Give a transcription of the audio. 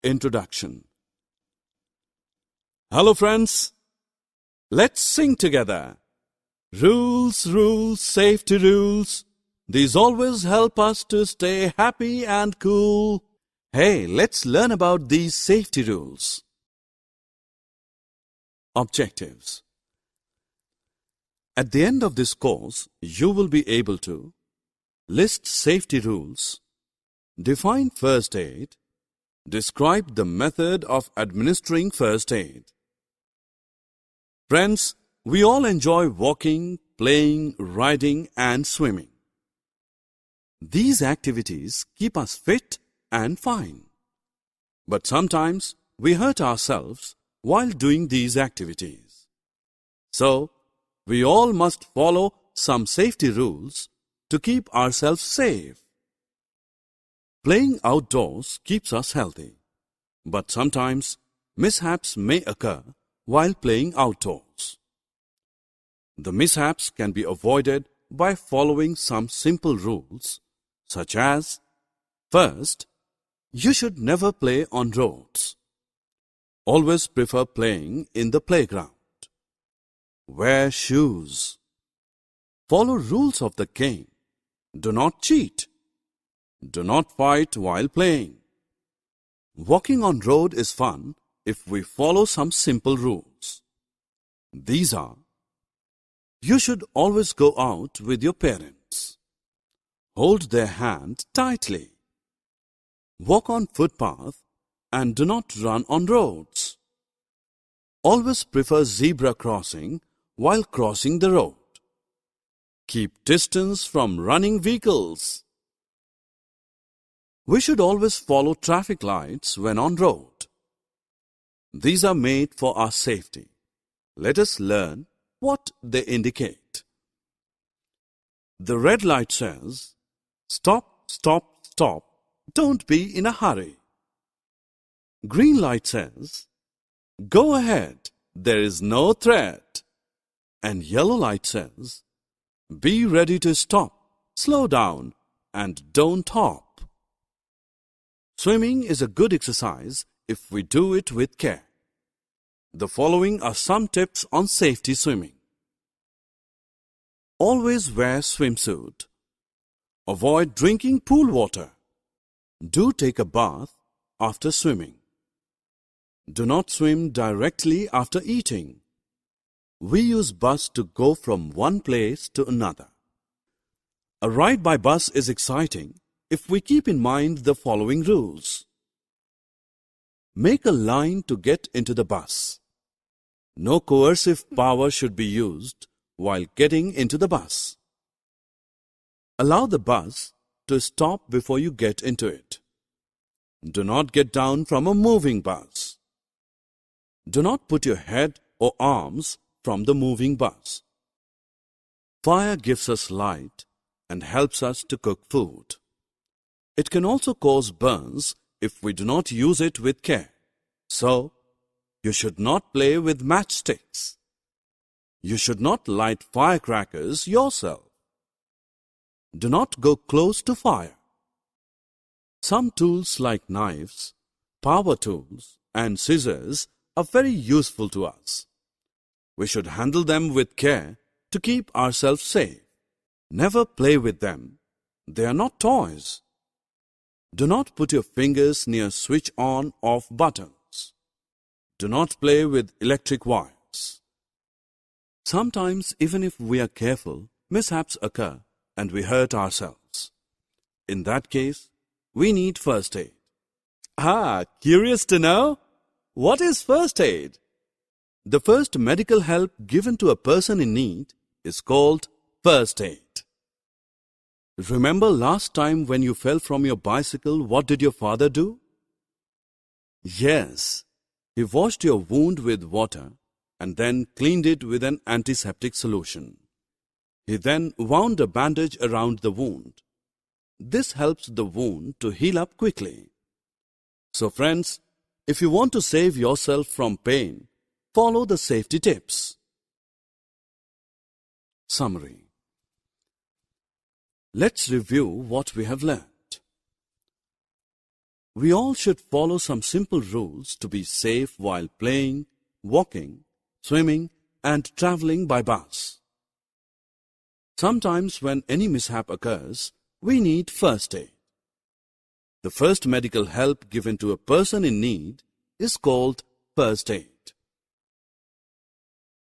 Introduction. Hello friends, let's sing together. Rules, rules, safety rules. These always help us to stay happy and cool. Hey, let's learn about these safety rules. Objectives. At the end of this course, you will be able to list safety rules, define first aid, describe the method of administering first aid. Friends, we all enjoy walking, playing, riding and swimming. These activities keep us fit and fine. But sometimes we hurt ourselves while doing these activities. So, we all must follow some safety rules to keep ourselves safe. Playing outdoors keeps us healthy, but sometimes mishaps may occur while playing outdoors. The mishaps can be avoided by following some simple rules, such as: first, you should never play on roads. Always prefer playing in the playground. Wear shoes. Follow rules of the game. Do not cheat. Do not fight while playing. Walking on road is fun if we follow some simple rules. These are: you should always go out with your parents. Hold their hand tightly. Walk on footpath and do not run on roads. Always prefer zebra crossing while crossing the road. Keep distance from running vehicles. We should always follow traffic lights when on road. These are made for our safety. Let us learn what they indicate. The red light says, stop, stop, stop, don't be in a hurry. Green light says, go ahead, there is no threat. And yellow light says, be ready to stop, slow down, and don't hop. Swimming is a good exercise if we do it with care. The following are some tips on safety swimming. Always wear swimsuit. Avoid drinking pool water. Do take a bath after swimming. Do not swim directly after eating. We use bus to go from one place to another. A ride by bus is exciting if we keep in mind the following rules. Make a line to get into the bus. No coercive power should be used while getting into the bus. Allow the bus to stop before you get into it. Do not get down from a moving bus. Do not put your head or arms from the moving bus. Fire gives us light and helps us to cook food. It can also cause burns if we do not use it with care. So, you should not play with matchsticks. You should not light firecrackers yourself. Do not go close to fire. Some tools like knives, power tools, and scissors are very useful to us. We should handle them with care to keep ourselves safe. Never play with them. They are not toys. Do not put your fingers near switch on off buttons. Do not play with electric wires. Sometimes, even if we are careful, mishaps occur and we hurt ourselves. In that case, we need first aid. Curious to know? What is first aid? The first medical help given to a person in need is called first aid. Remember last time when you fell from your bicycle, what did your father do? Yes, he washed your wound with water and then cleaned it with an antiseptic solution. He then wound a bandage around the wound. This helps the wound to heal up quickly. So friends, if you want to save yourself from pain, follow the safety tips. Summary. Let's review what we have learned. We all should follow some simple rules to be safe while playing, walking, swimming, and traveling by bus. Sometimes when any mishap occurs, we need first aid. The first medical help given to a person in need is called first aid.